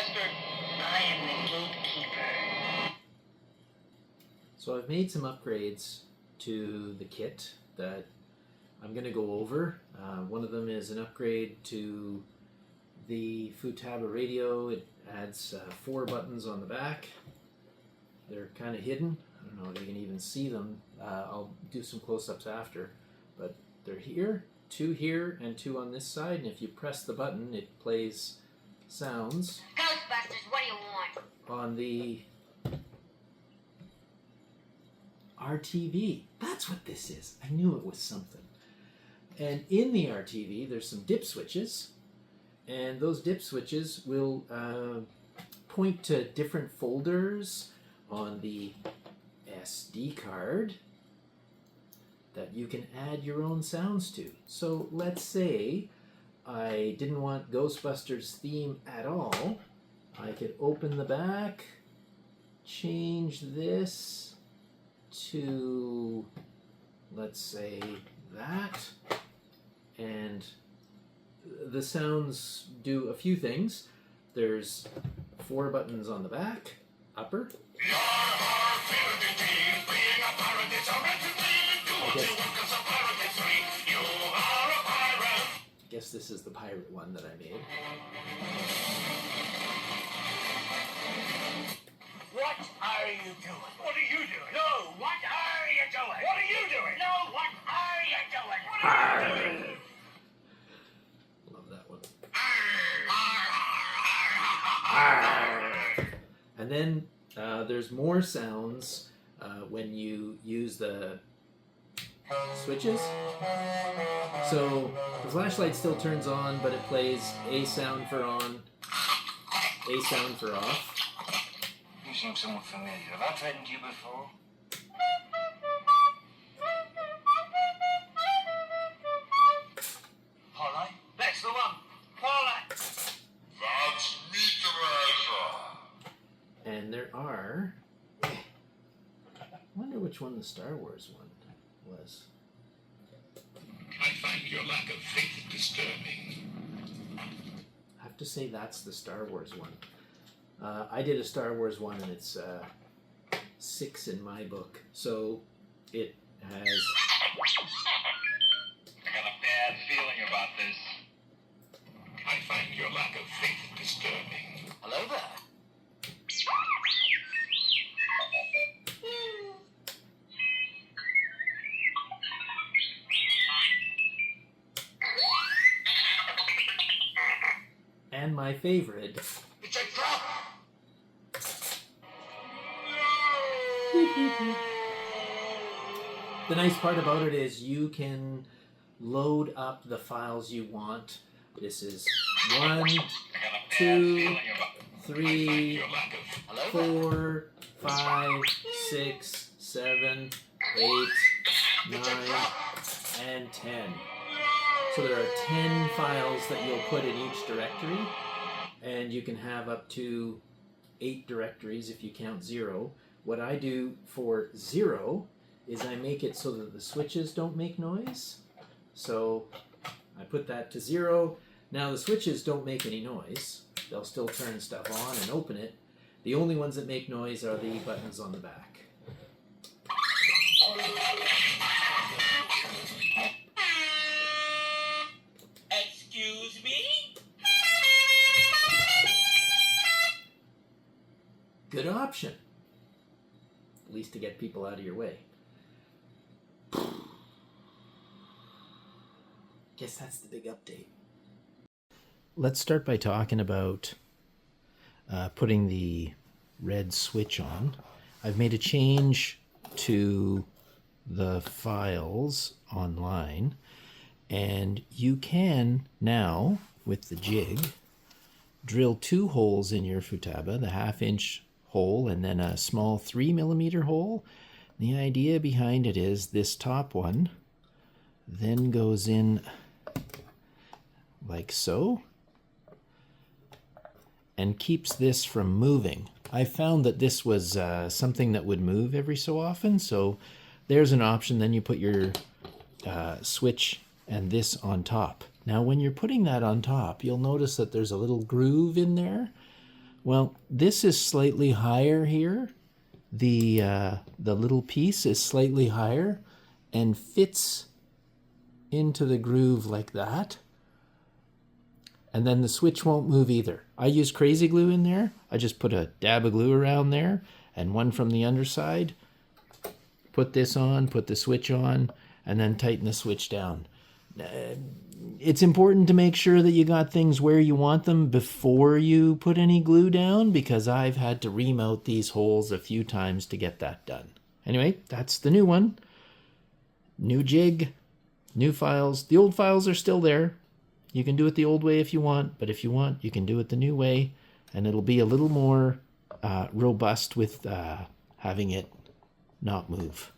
Ghostbuster. I am the gatekeeper. So I've made some upgrades to the kit that I'm going to go over. One of them is an upgrade to the futaba radio. It adds 4 buttons on the back. They're kind of hidden. I don't know if you can even see them. I'll do some close-ups after, but they're here, 2 here, and 2 on this side, and if you press the button, it plays sounds. Ghostbusters, what do you want? On the RTV. That's what this is. I knew it was something. And in the RTV, there's some dip switches, and those dip switches will point to different folders on the SD card that you can add your own sounds to. So let's say I didn't want Ghostbusters theme at all. I could open the back, change this to, let's say, that, and the sounds do a few things. There's 4 buttons on the back, upper. I guess this is the pirate one that I made. What are you doing? What are you doing? No, what are you doing? What are you doing? No, what are you doing? What are you doing? Love that one. And then there's more sounds when you use the switches. So the flashlight still turns on, but it plays a sound for on, a sound for off. You seem somewhat familiar. Have I threatened you before? Polly? That's the one. Polly! That's me, treasure. And there are... I wonder which one the Star Wars one was. I find your lack of faith disturbing. I have to say that's the Star Wars one. I did a Star Wars one, and it's 6 in my book. So it has... I got a bad feeling about this. I find your lack of faith disturbing. Hello there. And my favorite... It's a trap! The nice part about it is you can load up the files you want. This is 1, 2, 3, 4, 5, 6, 7, 8, 9, and 10. So there are 10 files that you'll put in each directory, and you can have up to 8 directories if you count 0. What I do for 0 is I make it so that the switches don't make noise. So I put that to 0. Now the switches don't make any noise. They'll still turn stuff on and open it. The only ones that make noise are the buttons on the back. Excuse me? Good option. At least to get people out of your way. Guess that's the big update. Let's start by talking about putting the red switch on. I've made a change to the files online, and you can now, with the jig, drill 2 holes in your futaba, the 1/2-inch hole and then a small 3mm hole. The idea behind it is this top one then goes in like so and keeps this from moving. I found that this was something that would move every so often, so there's an option. Then you put your switch and this on top. Now when you're putting that on top, you'll notice that there's a little groove in there. Well, this is slightly higher here. The little piece is slightly higher and fits into the groove like that. And then the switch won't move either. I use crazy glue in there. I just put a dab of glue around there and one from the underside. Put this on, put the switch on, and then tighten the switch down. It's important to make sure that you got things where you want them before you put any glue down, because I've had to remount these holes a few times to get that done. Anyway, that's the new one. New jig, new files. The old files are still there. You can do it the old way if you want, but if you want, you can do it the new way, and it'll be a little more robust with having it not move.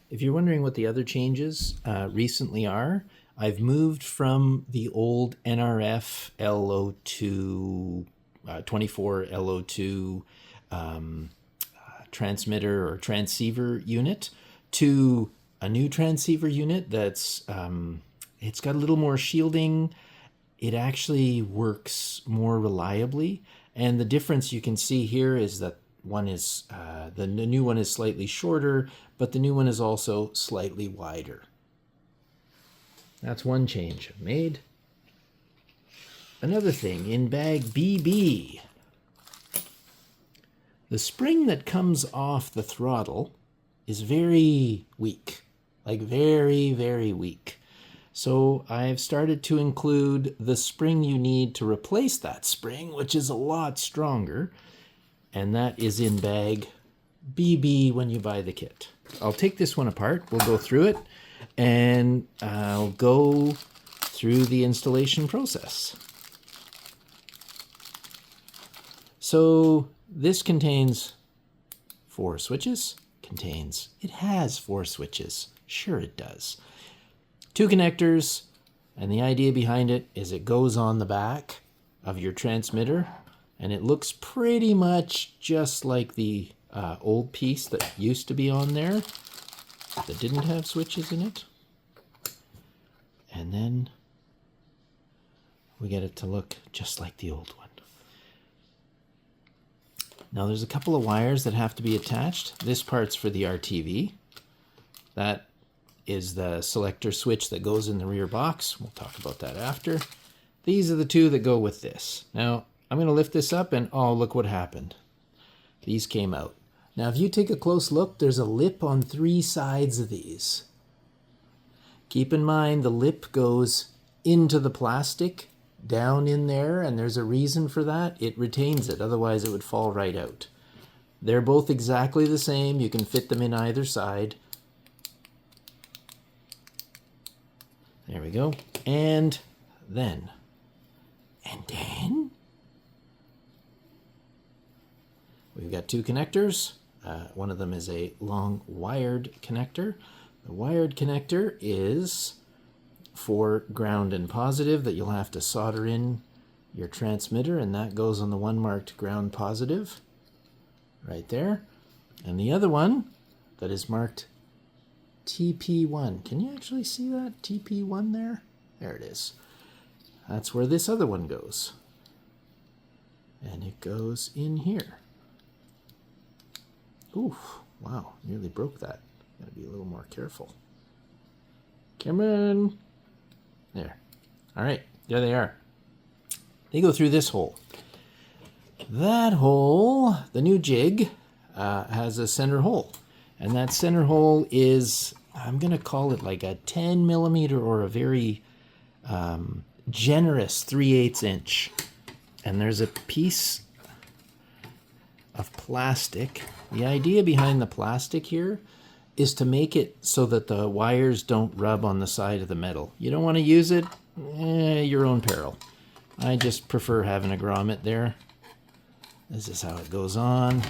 If you're wondering what the other changes recently are, I've moved from the old NRF LO2, 24 LO2 transmitter or transceiver unit to a new transceiver unit that's, it's got a little more shielding. It actually works more reliably. And the difference you can see here is that one is, the new one is slightly shorter, but the new one is also slightly wider. That's one change I've made. Another thing, in bag BB, the spring that comes off the throttle is very weak, like very, very weak. So I've started to include the spring you need to replace that spring, which is a lot stronger. And that is in bag BB when you buy the kit. I'll take this one apart. We'll go through it and I'll go through the installation process. So this contains 4 switches. It has 4 switches. Sure it does. 2 connectors, and the idea behind it is it goes on the back of your transmitter, and it looks pretty much just like the old piece that used to be on there that didn't have switches in it. And then we get it to look just like the old one. Now there's a couple of wires that have to be attached. This part's for the RTV. That is the selector switch that goes in the rear box. We'll talk about that after. These are the 2 that go with this. Now, I'm going to lift this up and, oh, look what happened. These came out. Now, if you take a close look, there's a lip on 3 sides of these. Keep in mind the lip goes into the plastic, down in there, and there's a reason for that. It retains it, otherwise it would fall right out. They're both exactly the same. You can fit them in either side. There we go. And then we've got 2 connectors. One of them is a long wired connector. The wired connector is for ground and positive that you'll have to solder in your transmitter, and that goes on the one marked ground positive right there. And the other one that is marked TP1. Can you actually see that? TP1 there? There it is. That's where this other one goes. And it goes in here. Oof, wow, nearly broke that. Gotta be a little more careful. Come on. There. All right, there they are. They go through this hole. That hole, the new jig, has a center hole. And that center hole is, I'm going to call it like a 10 millimeter or a very generous 3/8 inch. And there's a piece of plastic. The idea behind the plastic here is to make it so that the wires don't rub on the side of the metal. You don't want to use it, your own peril. I just prefer having a grommet there. This is how it goes on.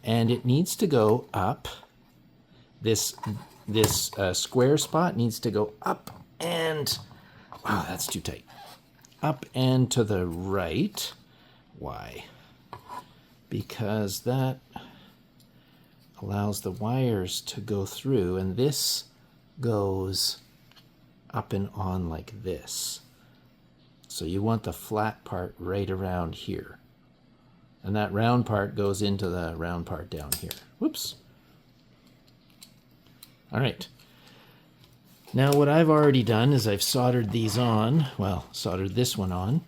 And it needs to go up. This square spot needs to go up and, wow, that's too tight. Up and to the right. Why? Because that allows the wires to go through, and this goes up and on like this. So you want the flat part right around here. And that round part goes into the round part down here. Whoops. All right. Now what I've already done is I've soldered these on. Well, soldered this one on.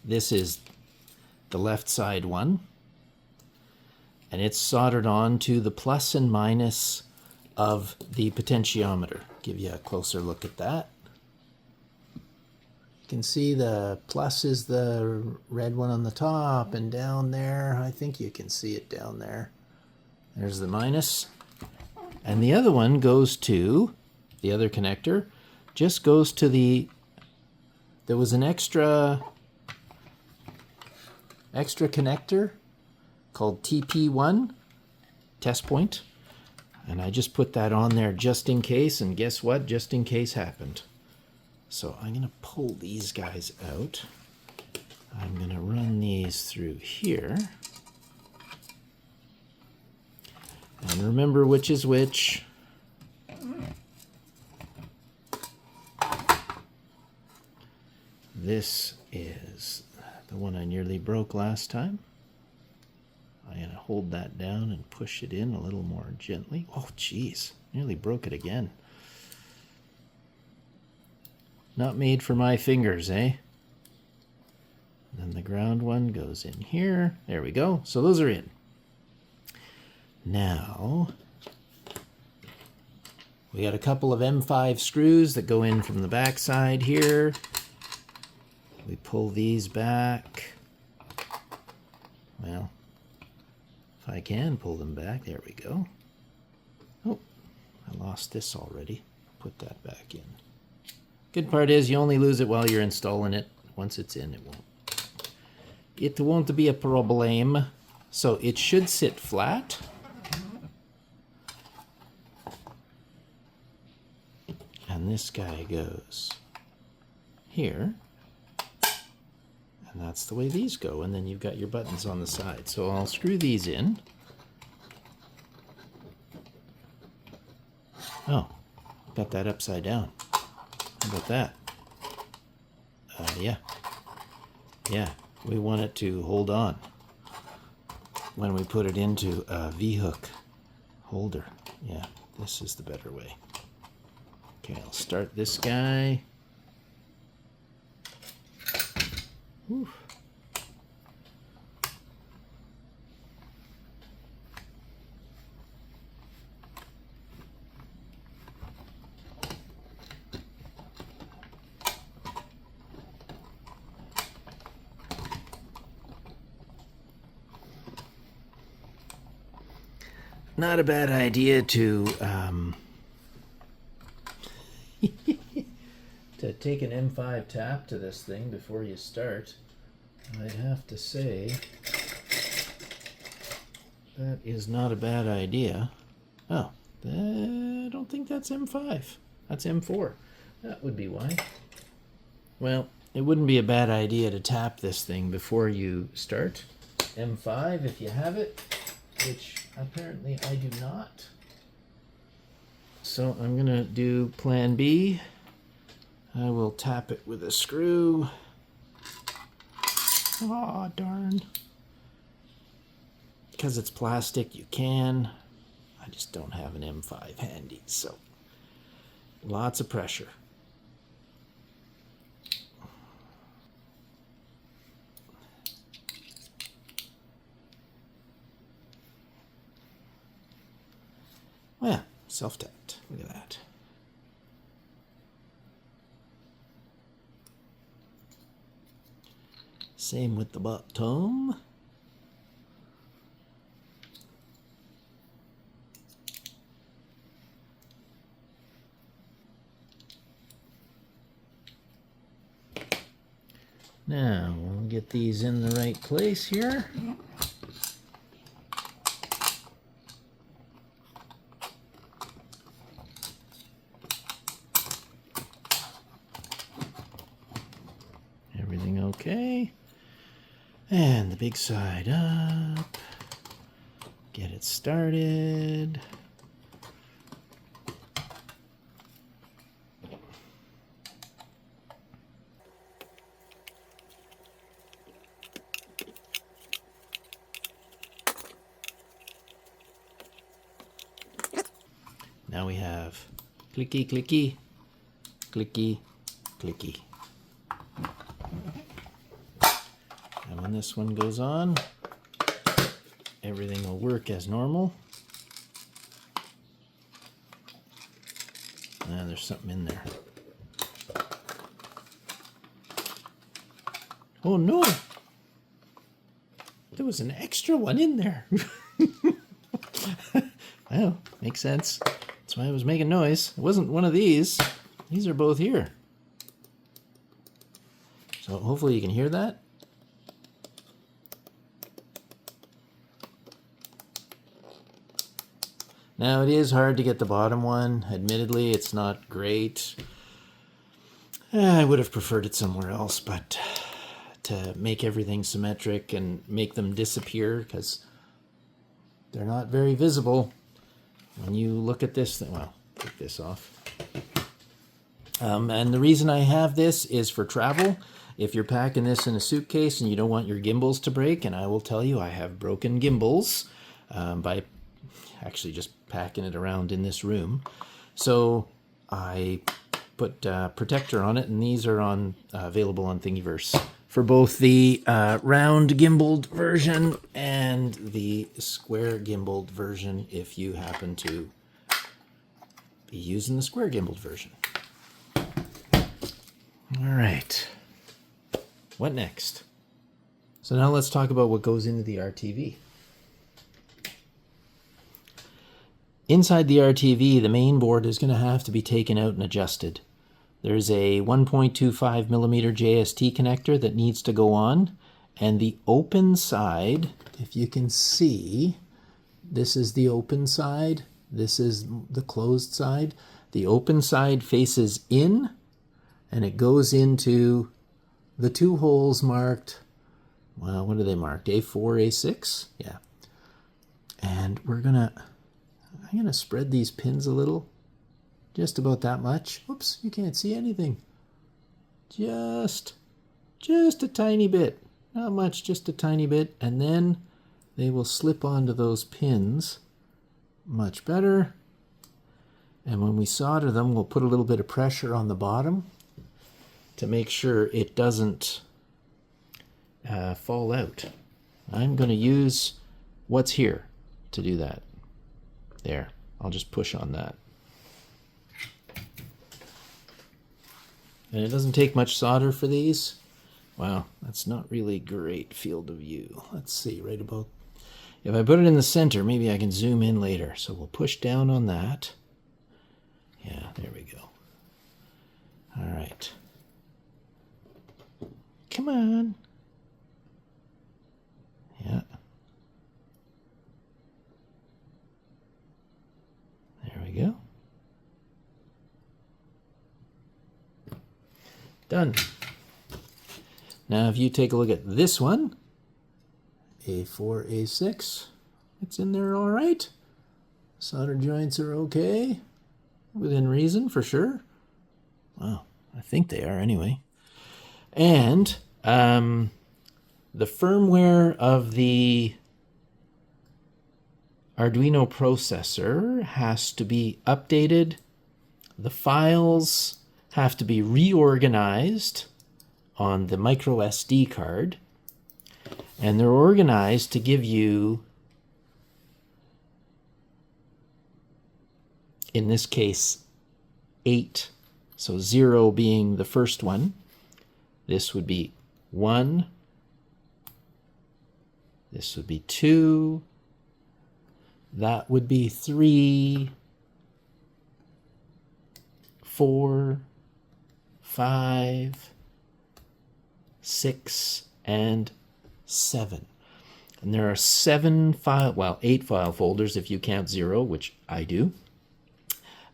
This is the left side one. And it's soldered on to the plus and minus of the potentiometer. Give you a closer look at that. You can see the plus is the red one on the top, and down there, I think you can see it down there. There's the minus. And the other one goes to, the other connector, just goes to the, there was an extra connector called TP1, test point. And I just put that on there just in case, and guess what? Just in case happened. So I'm going to pull these guys out. I'm going to run these through here. And remember which is which. This is the one I nearly broke last time. I'm going to hold that down and push it in a little more gently. Oh, geez. Nearly broke it again. Not made for my fingers, eh? Then the ground one goes in here. There we go. So those are in. Now, we got a couple of M5 screws that go in from the back side here. We pull these back. Well, if I can pull them back, there we go. Oh, I lost this already. Put that back in. Good part is you only lose it while you're installing it. Once it's in, it won't. It won't be a problem. So it should sit flat. And this guy goes here. And that's the way these go. And then you've got your buttons on the side. So I'll screw these in. Oh, got that upside down. How about that? Yeah. Yeah, we want it to hold on when we put it into a V-hook holder. Yeah, this is the better way. Okay, I'll start this guy. Whew. Not a bad idea to to take an M5 tap to this thing before you start. I'd have to say that is not a bad idea. Oh, I don't think that's M5. That's M4. That would be why. Well, it wouldn't be a bad idea to tap this thing before you start. M5 if you have it, which apparently I do not. So I'm going to do plan B. I will tap it with a screw. Aw, darn. Because it's plastic, you can. I just don't have an M5 handy, so lots of pressure. Well, self-tapped. Look at that. Same with the bottom. Now, we'll get these in the right place here. Everything okay? And the big side up. Get it started. now we have clicky, clicky, clicky, clicky. And when this one goes on, everything will work as normal. Ah, there's something in there. Oh no! There was an extra one in there. Well, makes sense. That's why I was making noise. It wasn't one of these. These are both here. So hopefully you can hear that. Now it is hard to get the bottom one. Admittedly, it's not great. I would have preferred it somewhere else, but to make everything symmetric and make them disappear, because they're not very visible when you look at this thing. Well, take this off. And the reason I have this is for travel. If you're packing this in a suitcase and you don't want your gimbals to break, and I will tell you I have broken gimbals by actually just packing it around in this room. So I put protector on it, and these are on available on Thingiverse for both the round gimbaled version and the square gimbaled version if you happen to be using the square gimbaled version. All right, what next? So now let's talk about what goes into the RTV. Inside the RTV, the main board is going to have to be taken out and adjusted. There's a 1.25 millimeter JST connector that needs to go on, and the open side, if you can see, this is the open side, this is the closed side. The open side faces in, and it goes into the two holes marked, well, what are they marked? A4, A6? Yeah. And I'm gonna spread these pins a little. Just about that much. Oops, you can't see anything. Just a tiny bit. Not much, just a tiny bit. And then they will slip onto those pins much better. And when we solder them, we'll put a little bit of pressure on the bottom to make sure it doesn't fall out. I'm going to use what's here to do that. There, I'll just push on that. And it doesn't take much solder for these. Wow, that's not really great field of view. Let's see, right about... If I put it in the center, maybe I can zoom in later. So we'll push down on that. Yeah, there we go. All right. Come on. Yeah. There we go. Done. Now if you take a look at this one, A4, A6, it's in there all right. Solder joints are okay, within reason for sure. Well, I think they are anyway. And the firmware of the Arduino processor has to be updated. The files have to be reorganized on the micro SD card, and they're organized to give you, in this case, 8. So 0 being the first one. This would be 1. This would be 2. That would be 3, 4, 5, 6, and 7. And there are 8 file folders if you count 0, which I do.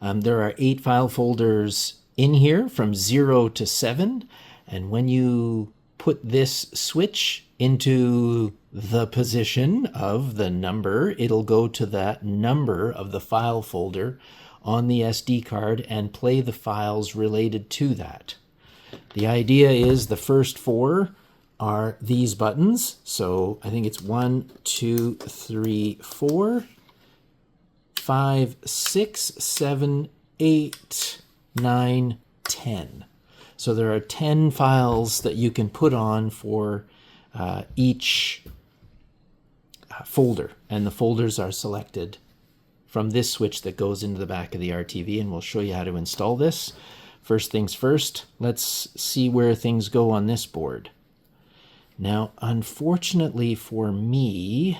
There are 8 file folders in here from 0 to 7. And when you put this switch into the position of the number, it'll go to that number of the file folder on the SD card and play the files related to that. The idea is the first 4 are these buttons. So I think it's 1, 2, 3, 4. 5, 6, 7, 8, 9, 10. So there are 10 files that you can put on for each folder, and the folders are selected from this switch that goes into the back of the RTV, and we'll show you how to install this. First things first, let's see where things go on this board. Now, unfortunately for me,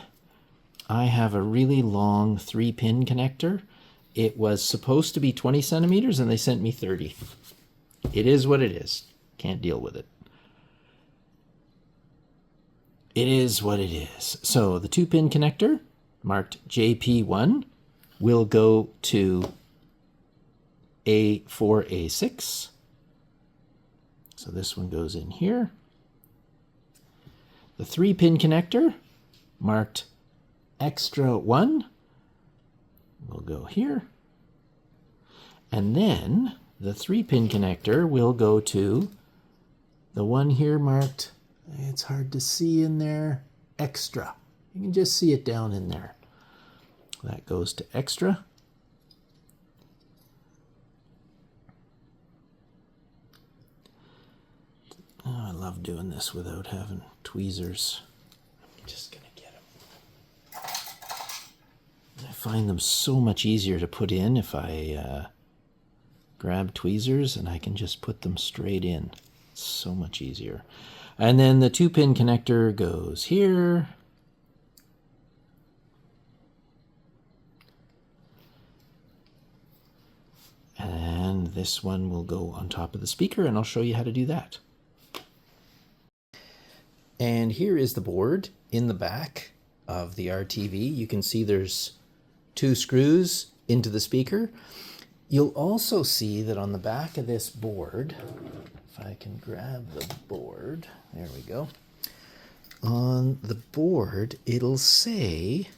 I have a really long 3-pin connector. It was supposed to be 20 centimeters and they sent me 30. It is what it is. Can't deal with it. It is what it is. So the 2-pin connector, marked JP1, will go to A4A6. So this one goes in here. The 3-pin connector, marked extra 1, will go here. And then the 3-pin connector will go to the one here marked, it's hard to see in there, extra. You can just see it down in there. That goes to extra. Oh, I love doing this without having tweezers. I'm just going to get them. I find them so much easier to put in if I grab tweezers, and I can just put them straight in. It's so much easier. And then the 2-pin connector goes here. And this one will go on top of the speaker, and I'll show you how to do that. And here is the board in the back of the RTV. You can see there's 2 screws into the speaker. You'll also see that on the back of this board, if I can grab the board, there we go. On the board, it'll say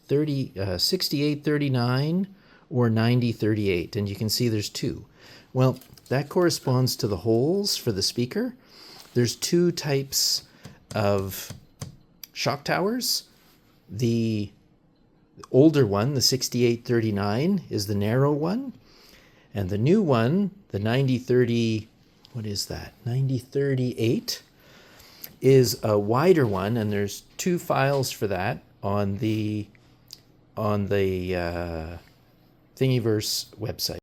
6839 or 9038, and you can see there's 2. Well, that corresponds to the holes for the speaker. There's 2 types of shock towers. The older one, the 6839, is the narrow one. And the new one, the 9030, what is that? 9038 is a wider one, and there's 2 files for that on the Thingiverse website.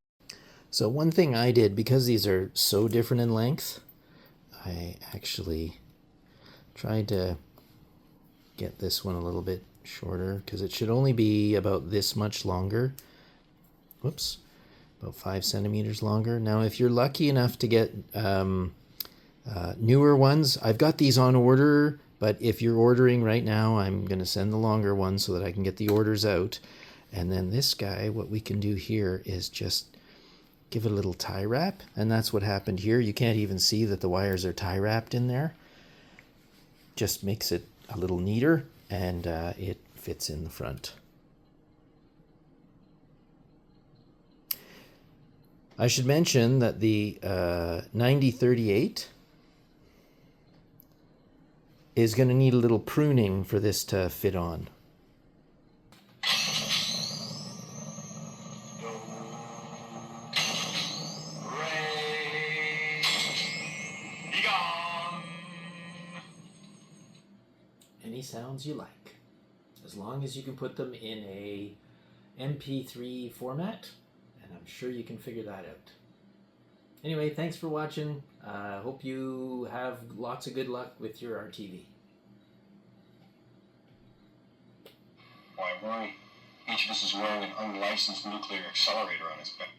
So one thing I did, because these are so different in length, I actually tried to get this one a little bit shorter, because it should only be about this much longer. Whoops, about 5 centimeters longer. Now, if you're lucky enough to get newer ones, I've got these on order, but if you're ordering right now, I'm going to send the longer ones so that I can get the orders out. And then this guy, what we can do here is just give it a little tie wrap, and that's what happened here. You can't even see that the wires are tie wrapped in there. Just makes it a little neater, and it fits in the front. I should mention that the 9038 is going to need a little pruning for this to fit on. Any sounds you like, as long as you can put them in a MP3 format, and I'm sure you can figure that out. Anyway, thanks for watching. Hope you have lots of good luck with your RTV. Why worry? Each of us is wearing an unlicensed nuclear accelerator on his belt.